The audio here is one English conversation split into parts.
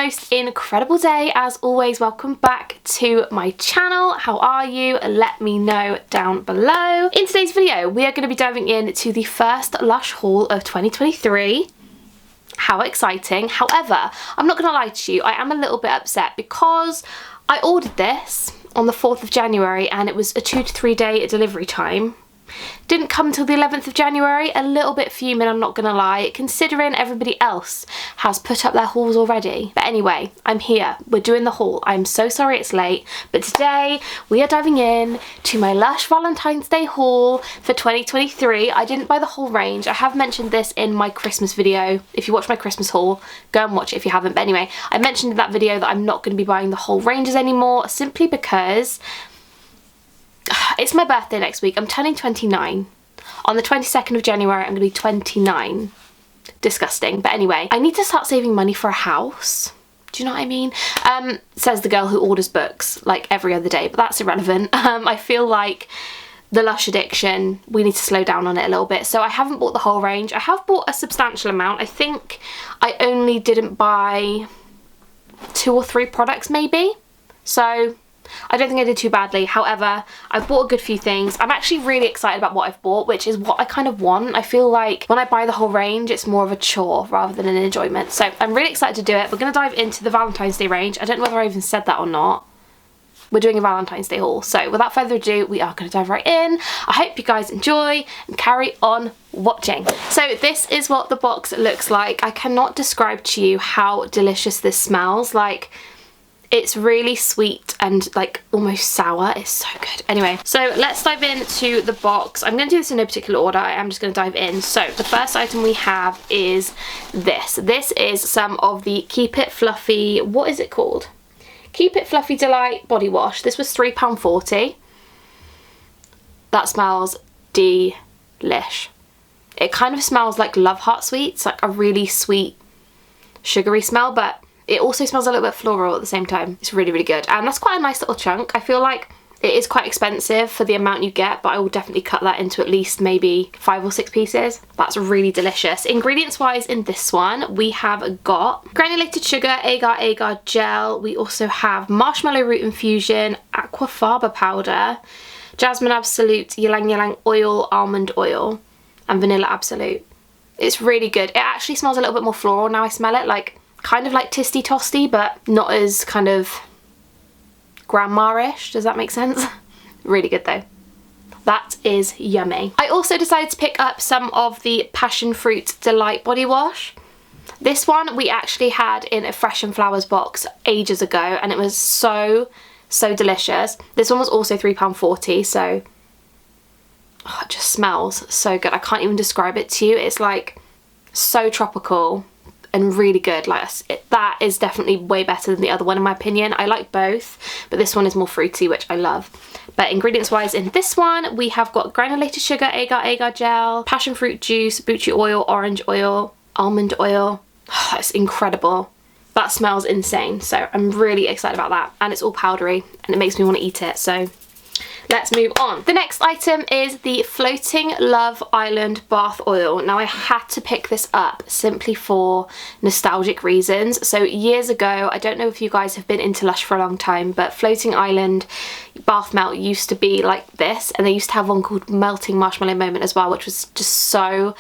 most incredible day. As always, welcome back to my channel. How are you? Let me know down below. In today's video, we are going to be diving into the first Lush haul of 2023. How exciting. However, I'm not going to lie to you, I am a little bit upset because I ordered this on the 4th of January and it was a 2 to 3 day delivery time. Didn't come until the 11th of January, a little bit fuming, I'm not gonna lie, considering everybody else has put up their hauls already. But anyway, I'm here, we're doing the haul. I'm so sorry it's late, but today we are diving in to my Lush Valentine's Day haul for 2023. I didn't buy the whole range. I have mentioned this in my Christmas video. If you watch my Christmas haul, go and watch it if you haven't. But anyway, I mentioned in that video that I'm not gonna be buying the whole ranges anymore, simply because it's my birthday next week. I'm turning 29. On the 22nd of January, I'm going to be 29. Disgusting. But anyway, I need to start saving money for a house. Do you know what I mean? Says the girl who orders books like every other day, but that's irrelevant. I feel like the Lush addiction, we need to slow down on it a little bit. So I haven't bought the whole range. I have bought a substantial amount. I think I only didn't buy 2 or 3 products maybe. So I don't think I did too badly. However, I've bought a good few things. I'm actually really excited about what I've bought, which is what I kind of want. I feel like when I buy the whole range, it's more of a chore rather than an enjoyment. So I'm really excited to do it. We're going to dive into the Valentine's Day range. I don't know whether I even said that or not. We're doing a Valentine's Day haul. So without further ado, we are going to dive right in. I hope you guys enjoy and carry on watching. So this is what the box looks like. I cannot describe to you how delicious this smells. Like, it's really sweet and like almost sour. It's so good. Anyway, so let's dive into the box. I'm going to do this in no particular order. I am just going to dive in. So the first item we have is this. This is some of the Keep It Fluffy, what is it called? Keep It Fluffy Delight body wash. This was £3.40. That smells delish. It kind of smells like Love Heart Sweets, like a really sweet sugary smell, but it also smells a little bit floral at the same time. It's really, really good. And that's quite a nice little chunk. I feel like it is quite expensive for the amount you get, but I will definitely cut that into at least maybe 5 or 6 pieces. That's really delicious. Ingredients wise in this one, we have got granulated sugar, agar gel. We also have marshmallow root infusion, aquafaba powder, jasmine absolute, ylang ylang oil, almond oil, and vanilla absolute. It's really good. It actually smells a little bit more floral now I smell it, like kind of like Tisty Tosty, but not as kind of grandma-ish. Does that make sense? Really good though. That is yummy. I also decided to pick up some of the Passion Fruit Delight body wash. This one we actually had in a Fresh and Flowers box ages ago and it was so delicious. This one was also £3.40, so it just smells so good. I can't even describe it to you. It's like so tropical and really good. Like that is definitely way better than the other one in my opinion. I like both, but this one is more fruity, which I love. But ingredients wise in this one, we have got granulated sugar, agar gel, passion fruit juice, buchi oil, orange oil, almond oil. That's incredible. That smells insane. So I'm really excited about that. And it's all powdery and it makes me want to eat it. So let's move on. The next item is the Floating Love Island Bath Oil. Now I had to pick this up simply for nostalgic reasons. So years ago, I don't know if you guys have been into Lush for a long time, but Floating Island bath melt used to be like this, and they used to have one called Melting Marshmallow Moment as well, which was just so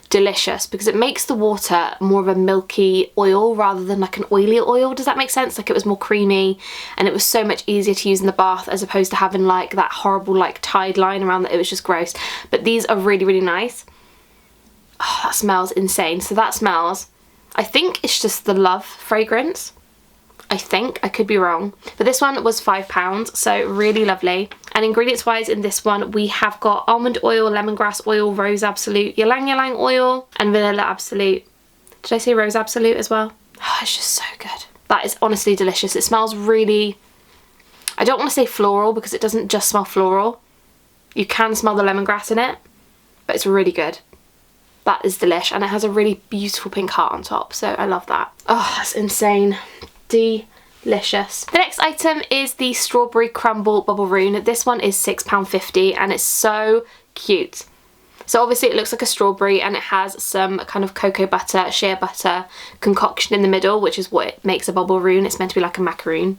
delicious because it makes the water more of a milky oil rather than like an oily oil. Does that make sense? Like it was more creamy and it was so much easier to use in the bath as opposed to having like that horrible like Tide line around that. It was just gross. But these are really, really nice. Oh, that smells insane. So that smells, I think it's just the Love fragrance. I think, I could be wrong, but this one was £5, so really lovely. And ingredients wise in this one, we have got almond oil, lemongrass oil, rose absolute, ylang ylang oil, and vanilla absolute. Did I say rose absolute as well? Oh, it's just so good. That is honestly delicious. It smells really, I don't want to say floral because it doesn't just smell floral. You can smell the lemongrass in it, but it's really good. That is delish, and it has a really beautiful pink heart on top, so I love that. Oh, that's insane. Delicious. The next item is the Strawberry Crumble Bubble Rune. This one is £6.50 and it's so cute. So obviously it looks like a strawberry, and it has some kind of cocoa butter, shea butter concoction in the middle, which is what makes a bubble-roon. It's meant to be like a macaroon.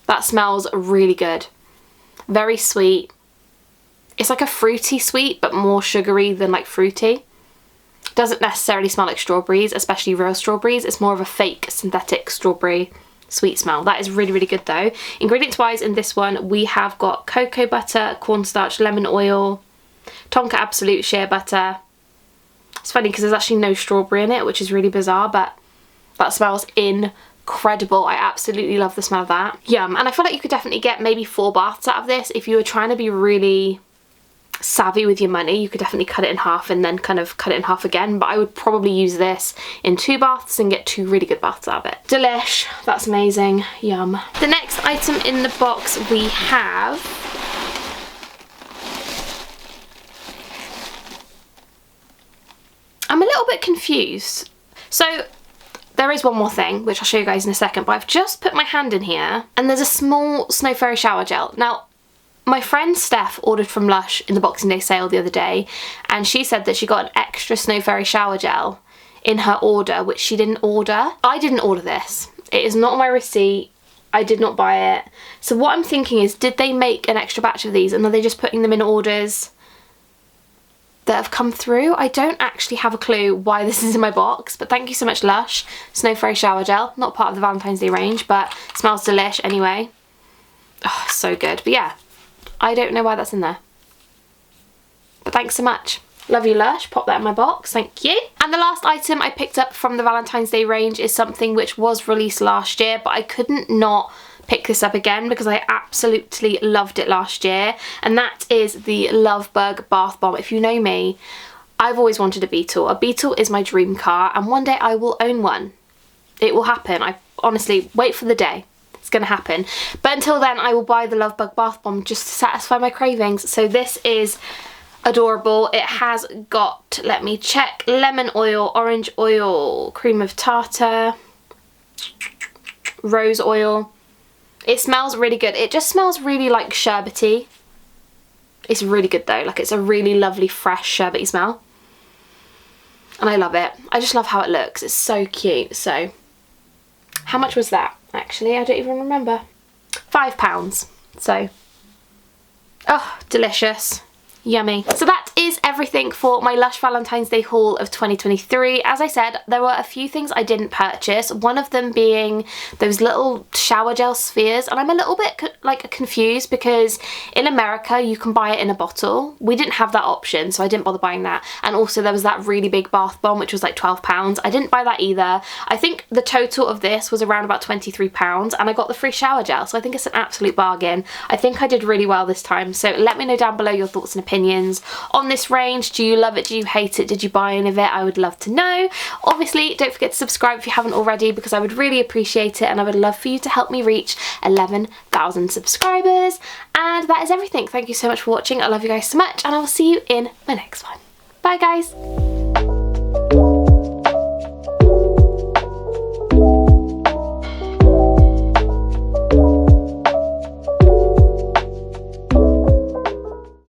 That smells really good. Very sweet. It's like a fruity sweet, but more sugary than like fruity. Doesn't necessarily smell like strawberries, especially real strawberries. It's more of a fake synthetic strawberry sweet smell. That is really, really good though. Ingredients wise in this one, we have got cocoa butter, cornstarch, lemon oil, Tonka Absolute shea butter. It's funny because there's actually no strawberry in it, which is really bizarre, but that smells incredible. I absolutely love the smell of that. Yum. And I feel like you could definitely get maybe 4 baths out of this if you were trying to be really savvy with your money. You could definitely cut it in half and then kind of cut it in half again, but I would probably use this in 2 baths and get 2 really good baths out of it. Delish. That's amazing. Yum. The next item in the box we have I'm a little bit confused. So there is one more thing, which I'll show you guys in a second, but I've just put my hand in here and there's a small Snow Fairy shower gel. Now, my friend Steph ordered from Lush in the Boxing Day sale the other day, and she said that she got an extra Snow Fairy shower gel in her order, which she didn't order. I didn't order this. It is not on my receipt. I did not buy it. So what I'm thinking is, did they make an extra batch of these and are they just putting them in orders that have come through? I don't actually have a clue why this is in my box, but thank you so much Lush. Snow Fairy shower gel, not part of the Valentine's Day range, but smells delish anyway. Oh, so good. But yeah, I don't know why that's in there. But thanks so much. Love you Lush, pop that in my box, thank you. And the last item I picked up from the Valentine's Day range is something which was released last year, but I couldn't not pick this up again because I absolutely loved it last year, and that is the Love Bug Bath Bomb. If you know me, I've always wanted a Beetle. A Beetle is my dream car, and one day I will own one. It will happen. I honestly, wait for the day. It's gonna happen. But until then, I will buy the Love Bug Bath Bomb just to satisfy my cravings. So this is adorable. It has got, let me check, lemon oil, orange oil, cream of tartar, rose oil. It smells really good. It just smells really like sherbety. It's really good though. Like, it's a really lovely fresh sherbety smell. And I love it. I just love how it looks. It's so cute. So how much was that? Actually, I don't even remember. £5. So, oh, delicious. Yummy. So that is everything for my Lush Valentine's Day haul of 2023. As I said, there were a few things I didn't purchase, one of them being those little shower gel spheres, and I'm a little bit like confused because in America you can buy it in a bottle. We didn't have that option, so I didn't bother buying that. And also there was that really big bath bomb which was like £12. I didn't buy that either. I think the total of this was around about £23, and I got the free shower gel, so I think it's an absolute bargain. I think I did really well this time, so let me know down below your thoughts and opinions on this range. Do you love it? Do you hate it? Did you buy any of it? I would love to know. Obviously, don't forget to subscribe if you haven't already, because I would really appreciate it, and I would love for you to help me reach 11,000 subscribers. And that is everything. Thank you so much for watching. I love you guys so much, and I will see you in my next one. Bye guys.